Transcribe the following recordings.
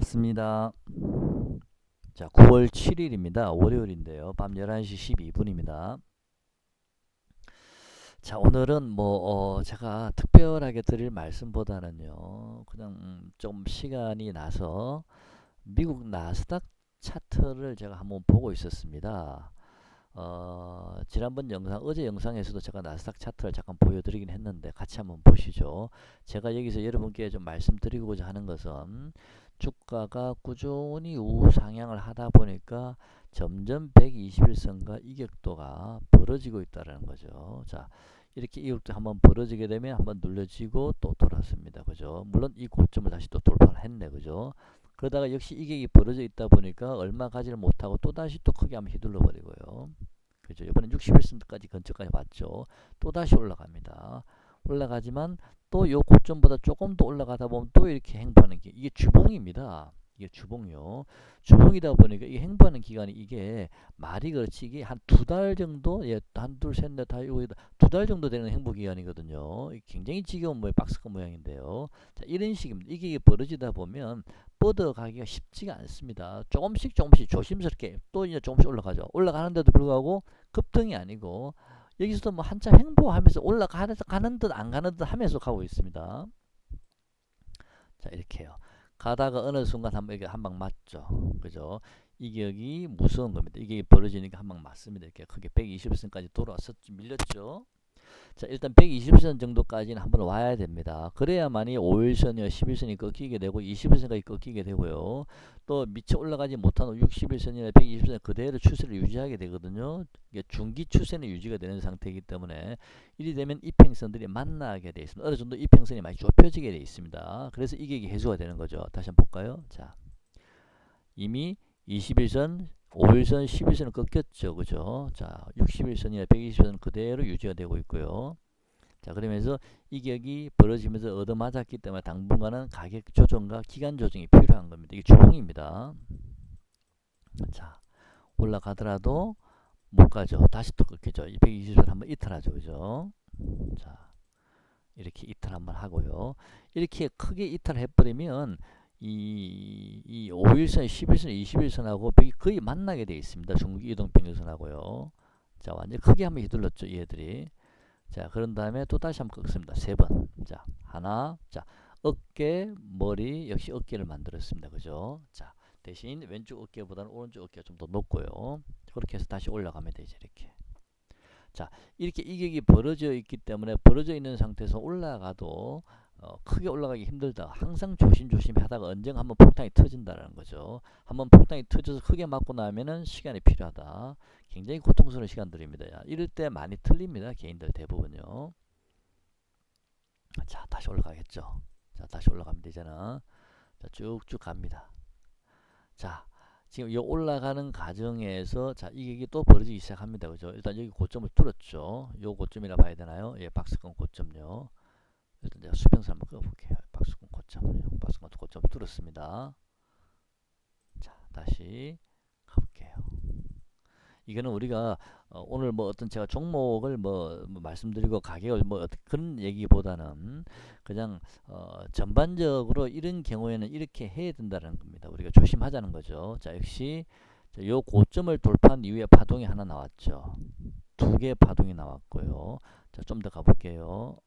반갑습니다. 자, 9월 7일입니다. 월요일인데요. 밤 11시 12분입니다. 자, 오늘은 제가 특별하게 드릴 말씀보다는요. 그냥 좀 시간이 나서 미국 나스닥 차트를 제가 한번 보고 있었습니다. 지난번 영상, 어제 영상에서도 제가 나스닥 차트를 잠깐 보여드리긴 했는데 같이 한번 보시죠. 제가 여기서 여러분께 좀 말씀드리고자 하는 것은 주가가 꾸준히 우상향을 하다 보니까 점점 121선과 이격도가 벌어지고 있다는 거죠. 자, 이렇게 이격도 한번 벌어지게 되면 한번 눌러지고 또 돌았습니다. 그죠? 물론 이 고점을 다시 또 돌파를 했네. 그죠? 그러다가 역시 이격이 벌어져 있다 보니까 얼마 가지를 못하고 또다시 또 크게 한번 휘둘러 버리고요. 그죠? 이번엔 61센트까지 근처까지 왔죠. 또다시 올라갑니다. 올라가지만 또 요 고점보다 조금 더 올라가다 보면 또 이렇게 행보하는 게 이게 주봉입니다. 이게 주봉이요. 주봉이다 보니까 이 행보하는 기간이 이게 말이 그렇지 이게 한 두 달 정도 한 둘 셋 넷 다 이거 두 달 정도 되는 행보 기간이거든요. 굉장히 지겨운 박스권 모양인데요. 자, 이런 식입니다. 이게 벌어지다 보면 뻗어가기가 쉽지가 않습니다. 조금씩 조심스럽게 또 이제 조금씩 올라가죠. 올라가는데도 불구하고 급등이 아니고 여기서도 뭐 한참 행보하면서 올라가는 듯 안 가는 듯 하면서 가고 있습니다. 자, 이렇게요. 가다가 어느 순간 한번 이게 한 방 맞죠. 그죠? 이격이 무서운 겁니다. 이게 벌어지니까 한 방 맞습니다. 이렇게 크게 120선까지 돌아서 밀렸죠. 자, 일단 120선 정도까지는 한번 와야 됩니다. 그래야만이 5일선이나 11선이 꺾이게 되고 21선까지 꺾이게 되고요. 또 미처 올라가지 못한 61선이나 120선 그대로 추세를 유지하게 되거든요. 이게 중기 추세는 유지가 되는 상태이기 때문에 이리 되면 이평선들이 만나게 되어 있습니다. 어느 정도 이평선이 많이 좁혀지게 되어 있습니다. 그래서 이게 해소가 되는 거죠. 다시 한번 볼까요? 자, 이미 21선, 5일선, 11선은 꺾였죠. 그죠? 자, 61선이나 120선 그대로 유지가 되고 있고요. 자, 그러면서 이격이 벌어지면서 얻어맞았기 때문에 당분간은 가격 조정과 기간 조정이 필요한 겁니다. 이게 주봉입니다. 자, 올라가더라도 못 가죠. 다시 또 꺾이죠. 220선 한번 이탈하죠. 그죠? 자, 이렇게 이탈 한번 하고요. 이렇게 크게 이탈해버리면 이 5일선, 11선, 21선하고 거의 만나게 되어 있습니다. 중국 이동평균선하고요. 자, 완전 크게 한번 휘둘렀죠. 얘들이. 자, 그런 다음에 또 다시 한번 꺾습니다. 세 번. 자, 하나. 자, 어깨, 머리, 역시 어깨를 만들었습니다. 그죠? 자, 대신 왼쪽 어깨보다는 오른쪽 어깨가 좀 더 높고요. 그렇게 해서 다시 올라가면 되죠. 이렇게. 자, 이렇게 이격이 벌어져 있기 때문에 벌어져 있는 상태에서 올라가도 크게 올라가기 힘들다. 항상 조심조심 하다가 언젠가 한번 폭탄이 터진다는 거죠. 한번 폭탄이 터져서 크게 맞고 나면은 시간이 필요하다. 굉장히 고통스러운 시간들입니다. 이럴 때 많이 틀립니다. 개인들 대부분요. 자, 다시 올라가겠죠. 자, 다시 올라가면 되잖아. 자, 쭉쭉 갑니다. 자, 지금 이 올라가는 과정에서 자, 이게 또 벌어지기 시작합니다. 그죠? 일단 여기 고점을 뚫었죠. 요 고점이라 봐야 되나요? 예, 박스권 고점요. 일단 제가 수평선 한번 그어볼게요. 박스권 고점요. 박스권 고점 뚫었습니다. 자, 다시 가볼게요. 이거는 우리가 오늘 뭐 어떤 제가 종목을 뭐 말씀드리고 가격을 뭐 그런 얘기보다는 그냥 전반적으로 이런 경우에는 이렇게 해야 된다는 겁니다. 우리가 조심하자는 거죠. 자, 역시 요 고점을 돌파한 이후에 파동이 하나 나왔죠. 두 개의 파동이 나왔고요. 자, 좀 더 가볼게요.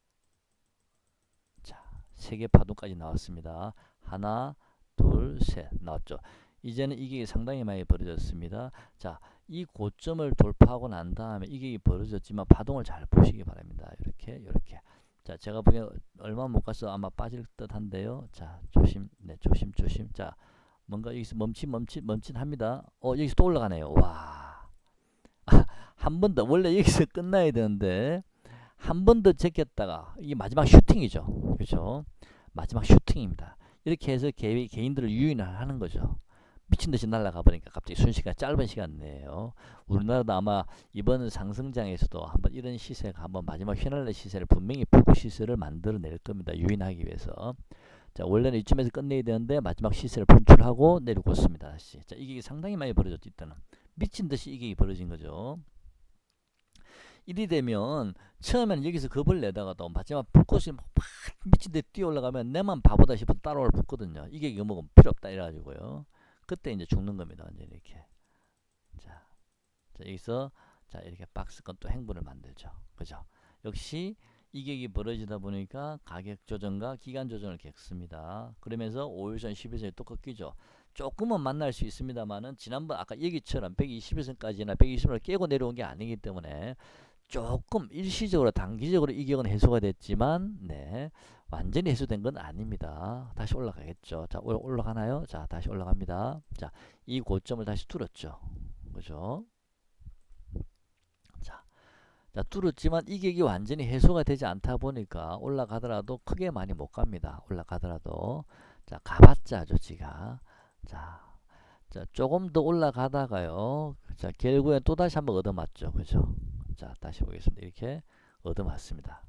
자, 세 개 파동까지 나왔습니다. 하나, 둘, 셋 나왔죠. 이제는 이게 상당히 많이 벌어졌습니다. 자, 이 고점을 돌파하고 난 다음에 이게 벌어졌지만 파동을 잘 보시기 바랍니다. 이렇게. 자, 제가 보기엔 얼마 못 가서 아마 빠질 듯한데요. 자, 조심. 자, 뭔가 여기서 멈칫합니다. 여기서 또 올라가네요. 와. 한 번 더. 원래 여기서 끝나야 되는데 한 번 더 제꼈다가 이게 마지막 슈팅이죠. 그렇죠? 마지막 슈팅입니다. 이렇게 해서 개인들을 유인을 하는 거죠. 미친듯이 날아가 버리니까 갑자기 순식간 짧은 시간 내에요. 우리나라도 아마 이번 상승장에서도 한번 이런 시세가 한번 마지막 휘날레 시세를 분명히 북구 시세를 만들어낼 겁니다. 유인하기 위해서. 자, 원래는 이쯤에서 끝내야 되는데 마지막 시세를 분출하고 내리고 있습니다. 다시. 자, 이게 상당히 많이 벌어졌죠. 일단은 미친듯이 이게 벌어진 거죠. 이리 되면 처음에는 여기서 겁을 내다가도 마지막 불꽃이 막 미친 데 뛰어 올라가면 내만 바보다 싶어 따라올 붙거든요. 이게 이거 먹으면 필요 없다 이래가지고요. 그때 이제 죽는 겁니다. 완전히 이렇게. 자, 자 여기서 자 이렇게 박스권 또 행보를 만들죠. 그죠? 역시 이격이 벌어지다 보니까 가격 조정과 기간 조정을 겪습니다. 그러면서 5일선 10일선이 또 꺾이죠. 조금은 만날 수 있습니다만은 지난번 아까 여기처럼 120일선까지나 120일을 깨고 내려온 게 아니기 때문에 조금 일시적으로 단기적으로 이격은 해소가 됐지만 네 완전히 해소된 건 아닙니다. 다시 올라가겠죠. 자 올라가나요? 자 다시 올라갑니다. 자 이 고점을 다시 뚫었죠. 그죠? 자, 자 뚫었지만 이격이 완전히 해소가 되지 않다 보니까 올라가더라도 크게 많이 못 갑니다. 올라가더라도 자 가봤자 조치가 자, 자 조금 더 올라가다가요. 자 결국엔 또 다시 한번 얻어맞죠. 그죠? 자 다시 보겠습니다. 이렇게 얻어맞습니다.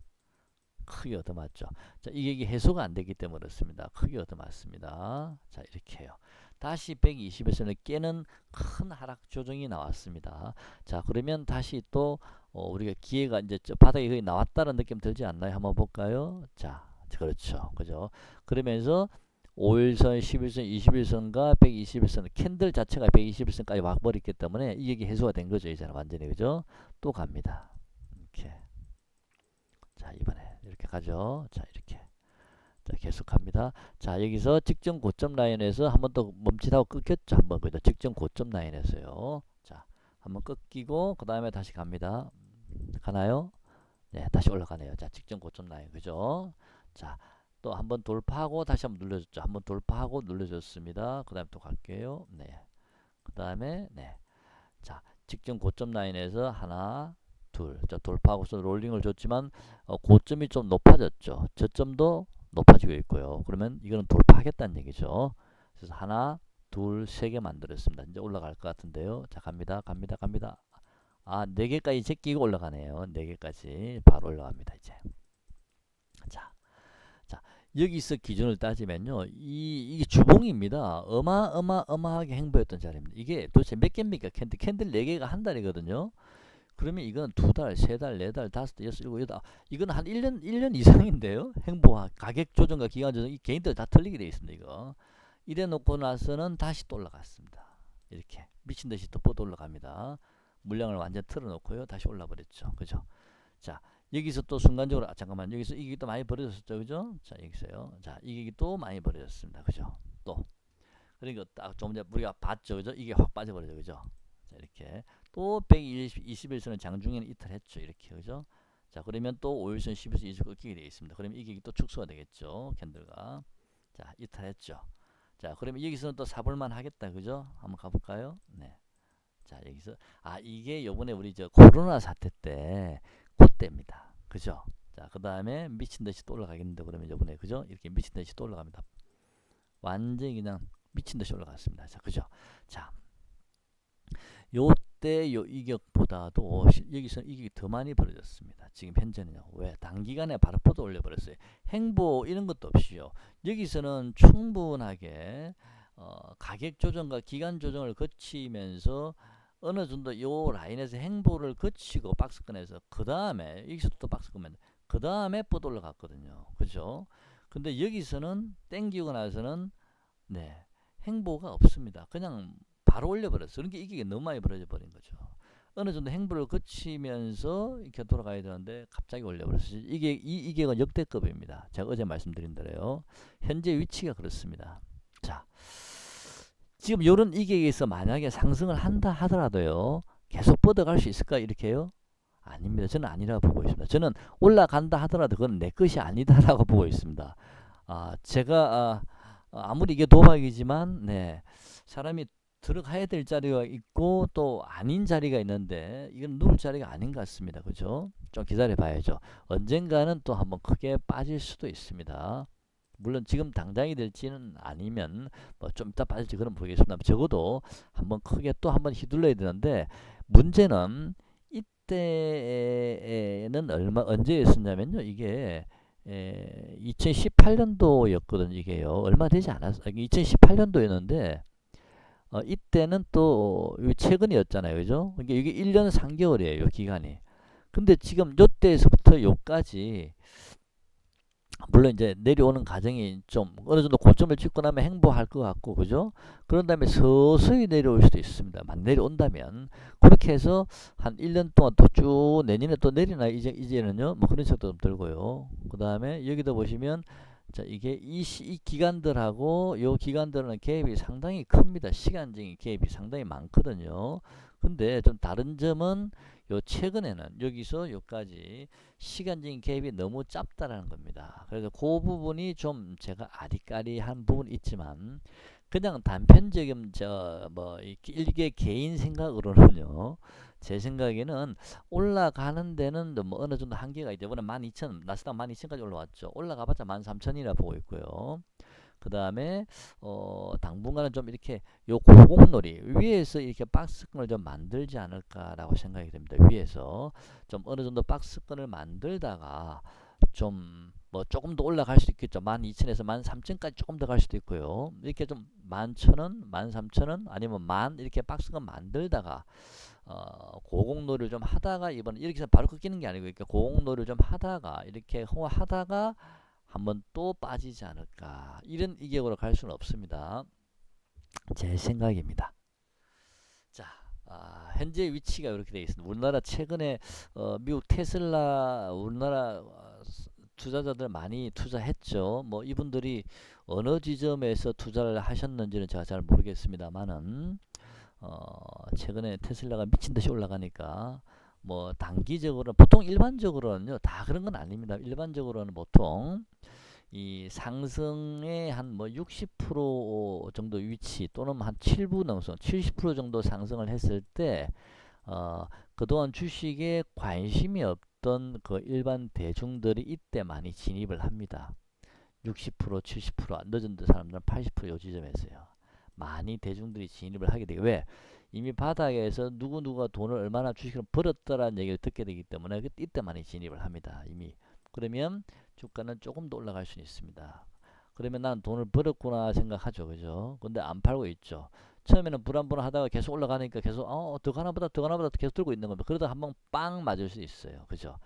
크게 얻어맞죠. 자 이게 해소가 안 되기 때문에 그렇습니다. 크게 얻어맞습니다. 자 이렇게 해요. 다시 120에서는 깨는 큰 하락 조정이 나왔습니다. 자 그러면 다시 또 우리가 기회가 이제 바닥에 거의 나왔다는 느낌 들지 않나요? 한번 볼까요? 자 그렇죠. 그죠? 그러면서 5일선, 11선, 21선과 121선 캔들 자체가 121선까지 와버렸기 때문에 이게 해소가 된 거죠. 이제는 완전히 그죠? 또 갑니다. 이렇게. 자 이번에 이렇게 가죠. 자 이렇게. 자 계속합니다. 자 여기서 직전 고점 라인에서 한번 더 멈칫하고 끊겼죠. 한번 그죠? 직전 고점 라인에서요. 자 한번 끊기고 그 다음에 다시 갑니다. 가나요? 네 다시 올라가네요. 자 직전 고점 라인 그죠? 자 또 한번 돌파하고 다시 한번 눌러줬죠. 한번 돌파하고 눌러줬습니다. 그 다음에 또 갈게요. 네. 그 다음에 네. 자 직전 고점 라인에서 하나 둘. 자 돌파하고서 롤링을 줬지만 고점이 좀 높아졌죠. 저점도 높아지고 있고요. 그러면 이거는 돌파하겠다는 얘기죠. 그래서 하나 둘 세 개 만들었습니다. 이제 올라갈 것 같은데요. 자 갑니다. 갑니다. 갑니다. 아 4개까지 제끼고 올라가네요. 4개까지 바로 올라갑니다. 이제 자 여기서 기준을 따지면요. 이게 주봉입니다. 어마어마하게 행보했던 자리입니다. 이게 도대체 몇 개입니까? 캔들 4개가 한 달이거든요. 그러면 이건 2달, 3달, 4달, 5달, 6, 7, 8 이건 한 1년 이상인데요. 행보와 가격 조정과 기간 조정 이 개인들 다 틀리게 되어 있습니다. 이거 이래 놓고 나서는 다시 또 올라갔습니다. 이렇게 미친듯이 또 뻗어 올라갑니다. 물량을 완전 틀어놓고요. 다시 올라버렸죠. 그죠? 자 여기서 또 순간적으로 잠깐만 여기서 이게 또 많이 벌어졌었죠. 그죠? 자 여기서요. 자 이게 또 많이 벌어졌습니다. 그죠? 또 그러니까 딱 좀 전에 우리가 봤죠. 그죠? 이게 확 빠져버리죠. 그죠? 자 이렇게 또 121선은 장중에는 이탈했죠. 이렇게 그죠? 자 그러면 또 5일선 10일선 이쪽 꺾이게 되어 있습니다. 그러면 이게 또 축소가 되겠죠. 캔들가 자 이탈했죠. 자 그러면 여기서는 또 사볼만 하겠다. 그죠? 한번 가볼까요? 네. 자 여기서 이게 요번에 우리 저 코로나 사태 때 그때입니다. 그죠? 자 그 다음에 미친듯이 또 올라가겠는데 그러면 요번에 그죠? 이렇게 미친듯이 또 올라갑니다. 완전히 그냥 미친듯이 올라갔습니다. 자 그죠? 자 요때 요 이격보다도 여기서 이격이 더 많이 벌어졌습니다. 지금 현재는요. 왜? 단기간에 바로 뻗어 올려버렸어요. 행보 이런 것도 없이요. 여기서는 충분하게 가격 조정과 기간 조정을 거치면서 어느 정도 요 라인에서 행보를 거치고 박스권에서 그 다음에 여기서 또 박스권 그 다음에 뻗어 올라갔거든요. 그죠? 근데 여기서는 땡기고 나서는 네 행보가 없습니다. 그냥 바로 올려버렸어요. 그러니까 이게 너무 많이 벌어져 버린 거죠. 어느 정도 행보를 거치면서 이렇게 돌아가야 되는데 갑자기 올려버렸어요. 이게 역대급입니다. 제가 어제 말씀드린 대로요. 현재 위치가 그렇습니다. 자, 지금 이런 이격에서 만약에 상승을 한다 하더라도요. 계속 뻗어갈 수 있을까 이렇게요? 아닙니다. 저는 아니라고 보고 있습니다. 저는 올라간다 하더라도 그건 내 것이 아니다라고 보고 있습니다. 제가 아무리 이게 도박이지만 네 사람이 들어가야 될 자리가 있고 또 아닌 자리가 있는데 이건 누울 자리가 아닌 것 같습니다. 그죠? 좀 기다려 봐야죠. 언젠가는 또 한번 크게 빠질 수도 있습니다. 물론 지금 당장이 될지는 아니면 뭐 좀 이따 빠질지 그런 모르겠습니다. 적어도 한번 크게 또 한번 휘둘러야 되는데 문제는 이때는 언제였었냐면요. 이게 2018년도였거든요. 이게요. 얼마 되지 않았어요. 2018년도였는데 이때는 또 최근이었잖아요. 그죠? 그러니까 이게 1년 3개월이에요. 기간이. 근데 지금 요때에서부터 요까지 물론 이제 내려오는 과정이 좀 어느 정도 고점을 찍고 나면 행보할 것 같고, 그죠? 그런 다음에 서서히 내려올 수도 있습니다. 만 내려온다면. 그렇게 해서 한 1년 동안 또 쭉 내년에 또 내리나, 이제는요, 뭐 그런 생각도 좀 들고요. 그 다음에 여기도 보시면, 자, 이게 이 기간들하고 요 기간들은 갭이 상당히 큽니다. 시간적인 갭이 상당히 많거든요. 근데 좀 다른 점은 요 최근에는 여기서 요까지 시간적인 갭이 너무 짧다라는 겁니다. 그래서 그 부분이 좀 제가 아리까리한 부분이 있지만, 그냥 단편적인 뭐 이게 개인 생각으로는요, 제 생각에는 올라가는 데는 뭐 어느 정도 한계가 있죠. 이번에 12,000, 나스닥 12,000까지 올라왔죠. 올라가봤자 13,000이라 보고 있고요. 그 다음에 당분간은 좀 이렇게 요 고공놀이 위에서 이렇게 박스권을 좀 만들지 않을까라고 생각이 됩니다. 위에서 좀 어느 정도 박스권을 만들다가 좀 뭐 조금 더 올라갈 수도 있겠죠. 12,000에서 13,000까지 조금 더 갈 수도 있고요. 이렇게 좀 11,000원, 13,000원 아니면 만 이렇게 박스권 만들다가 고공놀이를 좀 하다가 이번에 이렇게 해서 바로 꺾이는 게 아니고 이렇게 고공놀이를 좀 하다가 이렇게 하다가 한번 또 빠지지 않을까, 이런 이격으로 갈 수는 없습니다. 제 생각입니다. 자, 현재 위치가 이렇게 되어 있습니다. 우리나라 최근에 미국 테슬라 우리나라 투자자들 많이 투자했죠. 뭐 이분들이 어느 지점에서 투자를 하셨는지는 제가 잘 모르겠습니다만은 최근에 테슬라가 미친 듯이 올라가니까 뭐 단기적으로 보통 일반적으로는요 다 그런 건 아닙니다. 일반적으로는 보통 이 상승의 한 뭐 60% 정도 위치 또는 한 7부 능성 70% 정도 상승을 했을 때 그동안 주식에 관심이 없던 그 일반 대중들이 이때 많이 진입을 합니다. 60% 70% 늦은 사람들은 80%요 지점에서요. 많이 대중들이 진입을 하게 되고, 왜? 이미 바닥에서 누구누가 돈을 얼마나 주식을 벌었더라는 얘기를 듣게 되기 때문에 이때 많이 진입을 합니다. 이미. 그러면 주가는 조금 더 올라갈 수 있습니다. 그러면 난 돈을 벌었구나 생각하죠. 그죠? 근데 안 팔고 있죠. 처음에는 불안불안하다가 계속 올라가니까 계속 더 가나보다 더 가나보다 계속 들고 있는 겁니다. 그러다 한번 빵 맞을 수 있어요. 그죠?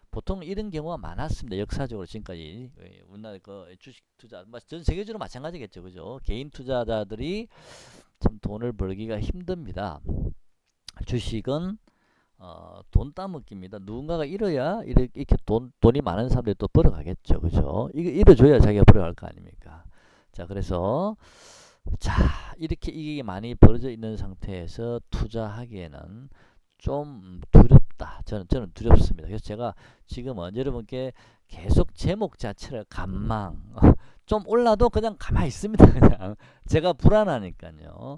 보통 이런 경우가 많았습니다. 역사적으로 지금까지 우리나라 그 주식 투자, 전 세계적으로 마찬가지겠죠, 그죠? 개인 투자자들이 참 돈을 벌기가 힘듭니다. 주식은 돈 따먹기입니다. 누군가가 잃어야 이렇게 돈이 많은 사람들이 또 벌어가겠죠, 그죠? 이거 잃어줘야 자기가 벌어갈 거 아닙니까? 자, 그래서 자 이렇게 이게 많이 벌어져 있는 상태에서 투자하기에는 좀 두렵다. 저는 두렵습니다. 그래서 제가 지금은 여러분께 계속 제목 자체를 간망 좀 올라도 그냥 가만히 있습니다. 그냥 제가 불안하니까요.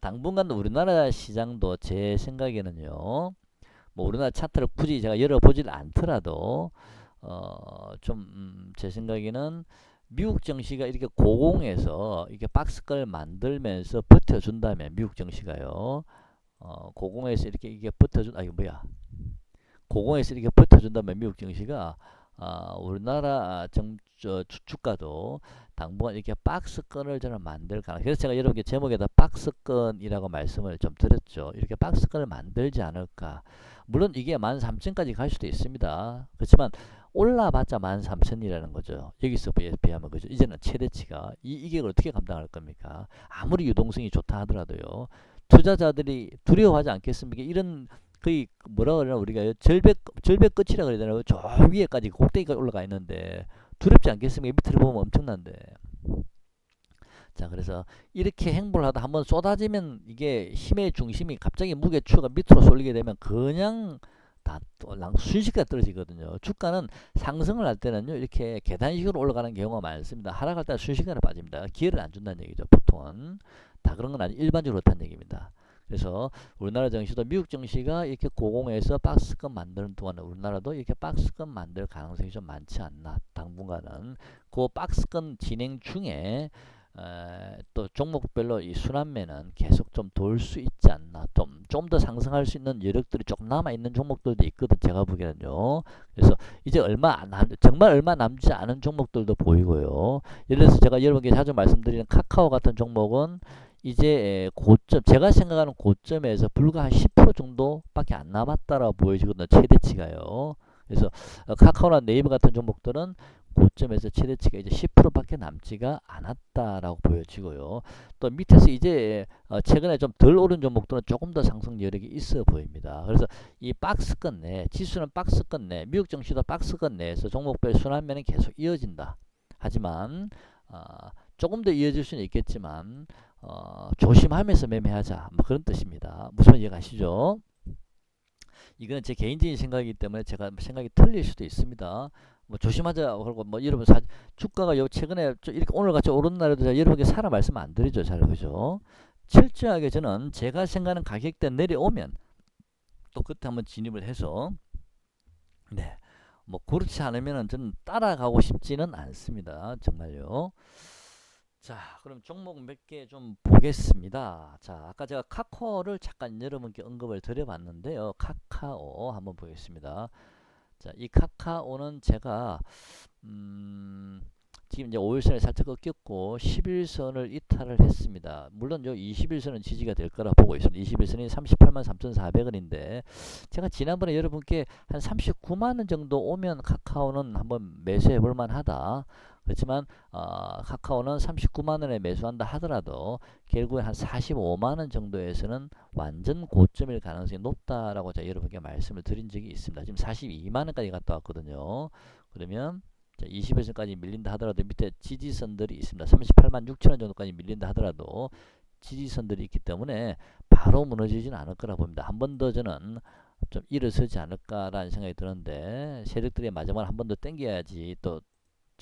당분간 우리나라 시장도 제 생각에는요. 뭐 우리나라 차트를 굳이 제가 열어보질 않더라도 좀 제 생각에는 미국 증시가 이렇게 고공에서 이렇게 박스권을 만들면서 버텨준다면 미국 증시가요. 고공에서 이렇게 이게 버텨준 이거 뭐야? 고공에서 이렇게 버텨준다면 미국 증시가 우리나라 주가도 당분간 이렇게 박스권을 저는 만들 가능. 그래서 제가 여러분께 제목에다 박스권이라고 말씀을 좀 드렸죠. 이렇게 박스권을 만들지 않을까. 물론 이게 13,000까지 갈 수도 있습니다. 그렇지만 올라봤자 13,000이라는 거죠. 여기서 비하면 그죠. 이제는 최대치가 이 격을 어떻게 감당할 겁니까? 아무리 유동성이 좋다 하더라도요. 투자자들이 두려워하지 않겠습니까? 이런 거의 뭐라 그러나 우리가 절벽 끝이라 그래야 되나? 저 위에까지 꼭대기까지 올라가 있는데 두렵지 않겠습니까? 밑으로 보면 엄청난데. 자, 그래서 이렇게 행보를 하다 한번 쏟아지면 이게 힘의 중심이 갑자기 무게추가 밑으로 쏠리게 되면 그냥 다 순식간에 떨어지거든요. 주가는 상승을 할 때는요 이렇게 계단식으로 올라가는 경우가 많습니다. 하락할 때는 순식간에 빠집니다. 기회를 안 준다는 얘기죠. 보통은 다 그런 건 아니고 일반적으로 그렇다는 얘기입니다. 그래서 우리나라 증시도 미국 증시가 이렇게 고공에서 박스권 만드는 동안 우리나라도 이렇게 박스권 만들 가능성이 좀 많지 않나. 당분간은 그 박스권 진행 중에 또 종목별로 이 순환매는 계속 좀 돌 수 있지 않나. 좀 더 상승할 수 있는 여력들이 조금 남아 있는 종목들도 있거든. 제가 보기에는요. 그래서 이제 정말 얼마 남지 않은 종목들도 보이고요. 예를 들어서 제가 여러분께 자주 말씀드리는 카카오 같은 종목은 이제 고점, 제가 생각하는 고점에서 불과 한 10% 정도밖에 안 남았다라고 보여지거든요. 최대치가요. 그래서 카카오나 네이버 같은 종목들은 고점에서 최대치가 이제 10%밖에 남지가 않았다라고 보여지고요. 또 밑에서 이제 최근에 좀 덜 오른 종목들은 조금 더 상승 여력이 있어 보입니다. 그래서 이 박스권 내, 지수는 박스권 내, 미국 증시도 박스권 내에서 종목별 순환매는 계속 이어진다. 하지만 조금 더 이어질 수는 있겠지만 조심하면서 매매하자, 뭐 그런 뜻입니다. 무슨 이해 가시죠? 이건 제 개인적인 생각이기 때문에 제가 생각이 틀릴 수도 있습니다. 뭐 조심하자 그러고 뭐 여러분 주가가 요 최근에 이렇게 오늘 같이 오른 날에도 여러분께 사라 말씀 안 드리죠, 잘 그죠? 철저하게 저는 제가 생각하는 가격대 내려오면 또 그때 한번 진입을 해서 네, 뭐 그렇지 않으면은 저는 따라가고 싶지는 않습니다, 정말요. 자, 그럼 종목 몇 개 좀 보겠습니다. 자, 아까 제가 카카오를 잠깐 여러분께 언급을 드려봤는데요. 카카오 한번 보겠습니다. 자, 이 카카오는 제가 지금 이제 5일선을 살짝 꺾였고 11선을 이탈을 했습니다. 물론 요 21선은 지지가 될 거라 보고 있습니다. 21선이 38만 3,400원인데 제가 지난번에 여러분께 한 39만 원 정도 오면 카카오는 한번 매수해 볼 만하다. 그렇지만 카카오는 39만 원에 매수한다 하더라도 결국에 한 45만 원 정도에서는 완전 고점일 가능성이 높다라고 제가 여러분께 말씀을 드린 적이 있습니다. 지금 42만 원까지 갔다 왔거든요. 그러면 20일선까지 밀린다 하더라도 밑에 지지선들이 있습니다. 38만 6천 원 정도까지 밀린다 하더라도 지지선들이 있기 때문에 바로 무너지진 않을 거라 봅니다. 한 번 더 저는 좀 일어서지 않을까라는 생각이 드는데 세력들이 마지막으로 한 번 더 땡겨야지 또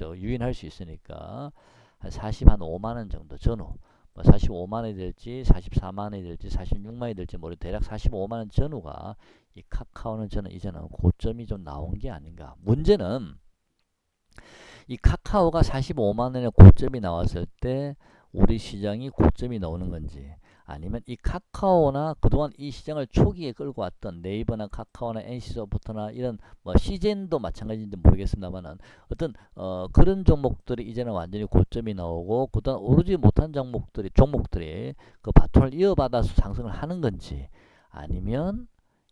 유인할 수 있으니까 한 45만 원 정도 전후 뭐 45만 원이 될지 44만 원이 될지 46만 원이 될지 모르 대략 45만 원 전후가 이 카카오는 저는 이제는 고점이 좀 나온 게 아닌가. 문제는 이 카카오가 45만 원의 고점이 나왔을 때 우리 시장이 고점이 나오는 건지 아니면 이 카카오나 그동안 이 시장을 초기에 끌고 왔던 네이버나 카카오나 NC소프트나 이런 뭐 CJN도 마찬가지인지 모르겠습니다만은 어떤 그런 종목들이 이제는 완전히 고점이 나오고 그동안 오르지 못한 종목들이 그 바톤을 이어받아서 상승을 하는 건지 아니면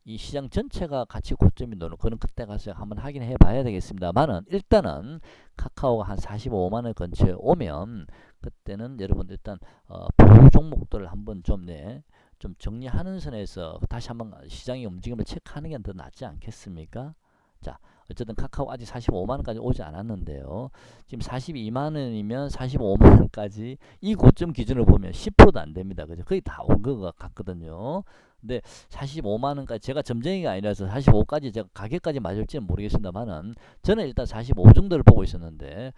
이 시장 전체가 같이 고점이 노는 그런 그때 가서 한번 확인해 봐야 되겠습니다만은 일단은 카카오가 한 45만 원 근처에 오면 그때는 여러분들 일단 보유 종목들을 한번 좀 정리하는 선에서 다시 한번 시장의 움직임을 체크하는 게 더 낫지 않겠습니까? 자, 어쨌든 카카오 아직 45만 원까지 오지 않았는데요. 지금 42만 원이면 45만 원까지 이 고점 기준으로 보면 10%도 안 됩니다. 그죠? 거의 다 온 것 같거든요. 근데 45만 원까지 제가 점쟁이가 아니라서 45까지 제가 가격까지 맞을지는 모르겠습니다만은 저는 일단 45 정도를 보고 있었는데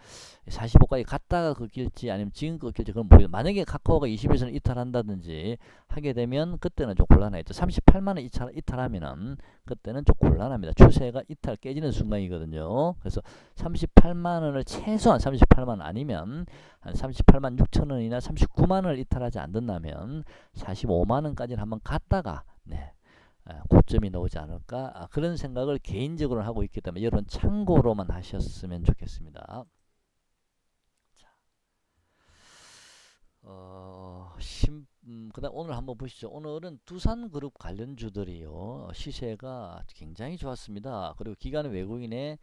45까지 갔다가 꺾일지 아니면 지금 꺾일지 그건 모르겠어요. 만약에 카카오가 20에서는 이탈한다든지 하게 되면 그때는 좀 곤란하겠죠. 38만 원 이탈하면은 그때는 좀 곤란합니다. 추세가 이탈 깨지는 순간이거든요. 그래서 38만 원을 최소한 38만 원 아니면 한 38만 6천 원이나 39만 원을 이탈하지 않는다면 45만 원까지는 한번 갔다가 고점이 나오지 않을까 그런 생각을 개인적으로 하고 있기 때문에 여러분 참고로만 하셨으면 좋겠습니다. 자, 그다음 오늘 한번 보시죠. 오늘은 두산그룹 관련주들이요 시세가 굉장히 좋았습니다. 그리고 기관 외국인의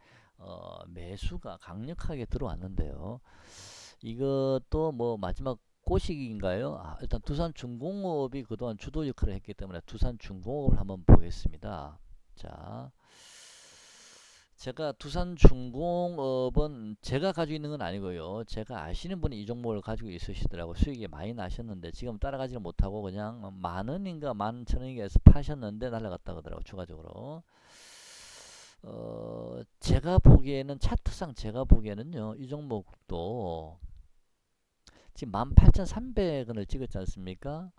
매수가 강력하게 들어왔는데요. 이것도 뭐 마지막 고식인가요? 일단 두산중공업이 그동안 주도 역할을 했기 때문에 두산중공업을 한번 보겠습니다. 자, 제가 두산중공업은 제가 가지고 있는 건 아니고요. 제가 아시는 분이 이 종목을 가지고 있으시더라고. 수익이 많이 나셨는데 지금 따라가지를 못하고 그냥 만 원인가 11,000원인가 해서 파셨는데 날라갔다 그러더라고 추가적으로. 제가 보기에는 차트상 제가 보기에는요. 이 종목도 지금 18,300원을 찍었지 않습니까?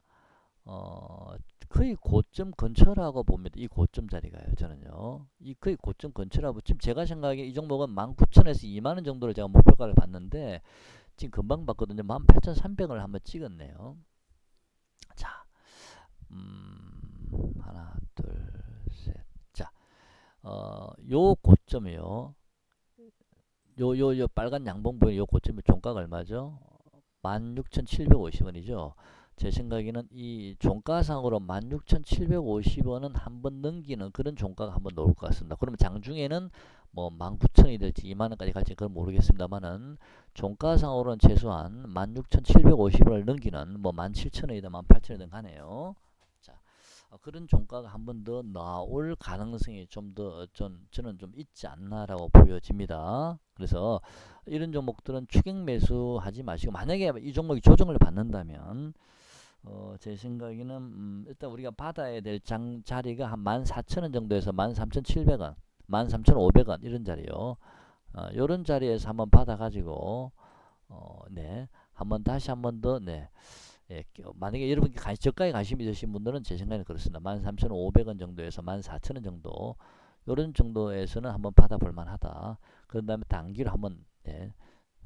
거의 고점 근처라고 봅니다. 이 고점 자리가요. 저는요. 이 거의 고점 근처라고 지금 제가 생각하기에 이 종목은 19,000에서 2만원 정도를 제가 목표가를 봤는데 지금 금방 봤거든요. 18,300원을 한번 찍었네요. 자, 하나, 둘, 셋. 자, 요 고점이요. 요 빨간 양봉 보이는 요 고점이 종가가 얼마죠? 16,750원이죠. 제 생각에는 이 종가상으로 16,750원은 한번 넘기는 그런 종가가 한번 나올 것 같습니다. 그러면 장중에는 뭐 19,000이 될지 2만원까지 갈지 그건 모르겠습니다만은 종가상으로는 최소한 16,750원을 넘기는 뭐 17,000원이든 18,000원이든 가네요. 자, 그런 종가가 한 번 더 나올 가능성이 좀 더 저는 좀 있지 않나라고 보여집니다. 그래서 이런 종목들은 추격 매수하지 마시고 만약에 이 종목이 조정을 받는다면 제 생각에는 일단 우리가 받아야 될 자리가 한 14,000원 정도에서 13,700원, 13,500원 이런 자리요. 요런 자리에서 한번 받아가지고 네, 한번 다시 한번 더 네. 예, 만약에 여러분 저가에 관심이 있으신 분들은 제 생각에는 그렇습니다. 13,500원 정도에서 14,000원 정도 요런 정도에서는 한번 받아볼 만하다. 그런 다음에 단기로 한번 네,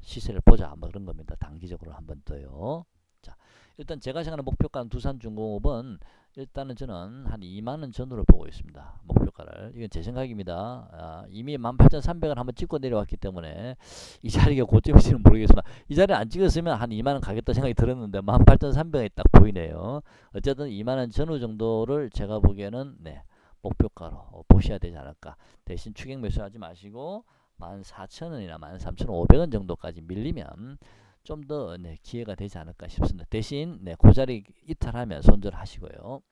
시세를 보자. 뭐 그런 겁니다. 단기적으로 한번 더요. 자, 일단 제가 생각하는 목표가는 두산중공업은 일단은 저는 한 2만원 전후로 보고 있습니다. 목표가를. 이건 제 생각입니다. 이미 18,300원 한번 찍고 내려왔기 때문에 이 자리가 고점일지는 모르겠으나 이 자리를 안 찍었으면 한 2만원 가겠다 생각이 들었는데 18,300원이 딱 보이네요. 어쨌든 2만원 전후 정도를 제가 보기에는 네, 목표가로 보셔야 되지 않을까. 대신 추격 매수하지 마시고 14,000원이나 13,500원 정도까지 밀리면 좀 더 네, 기회가 되지 않을까 싶습니다. 대신 네, 그 자리 이탈하면 손절하시고요.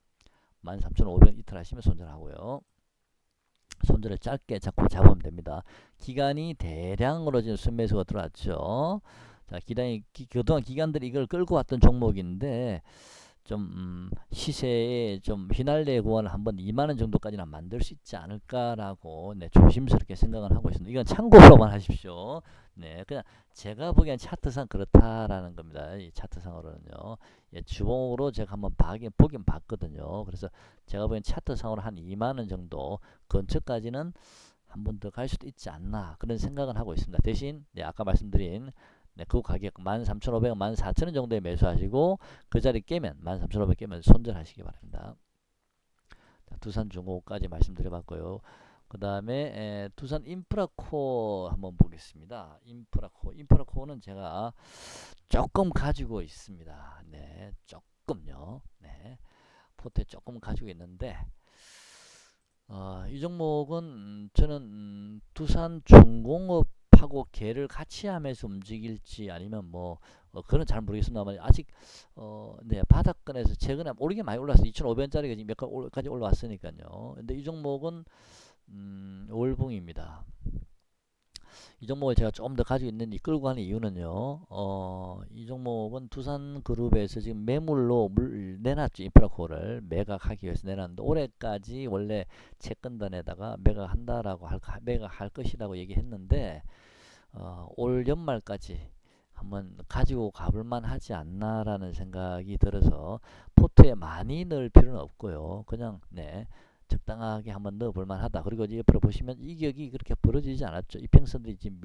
13,500원 이탈하시면 손절하고요. 손절을 짧게 잡고 잡으면 됩니다. 기간이 대량으로 지금 순매수가 들어왔죠. 자, 그동안 기관들이 이걸 끌고 왔던 종목인데 좀 시세에 좀 휘날레 구간을 한번 2만원 정도까지는 만들 수 있지 않을까라고 네, 조심스럽게 생각을 하고 있습니다. 이건 참고로만 하십시오. 네, 그냥 제가 보기엔 차트상 그렇다라는 겁니다. 이 차트상으로는요. 예, 주봉으로 제가 한번 보긴 봤거든요. 그래서 제가 보기엔 차트상으로 한 2만원 정도 근처까지는 한 번 더 갈 수도 있지 않나 그런 생각을 하고 있습니다. 대신 네, 아까 말씀드린 네, 그 가격 13,500원, 14,000원 정도에 매수하시고 그 자리 깨면 13,500원 깨면 손절하시기 바랍니다. 자, 두산중공업까지 말씀드려봤고요. 그 다음에 두산 인프라코어 한번 보겠습니다. 인프라코어는 제가 조금 가지고 있습니다. 네, 조금요. 네, 포트에 조금 가지고 있는데 이 종목은 저는 두산중공업하고 걔를 같이 하면서 움직일지 아니면 뭐 그건 잘 모르겠습니다만 아직 네, 바닥권에서 최근에 오르게 많이 올랐어요. 2,500원짜리가 지금 몇 가지 올라왔으니까요. 근데 이 종목은 월봉입니다. 이 종목을 제가 조금 더 가지고 있는 끌고 가는 이유는요. 이 종목은 두산그룹에서 지금 매물로 내놨죠. 인프라코어를 매각하기 위해서 내놨는데 올해까지 원래 채권단에다가 매각할 것이라고 얘기했는데 올 연말까지 한번 가지고 가볼만 하지 않나라는 생각이 들어서 포트에 많이 넣을 필요는 없고요. 그냥 네, 적당하게 한번 넣어볼만 하다. 그리고 이제 옆으로 보시면 이격이 그렇게 벌어지지 않았죠. 이평선들이 지금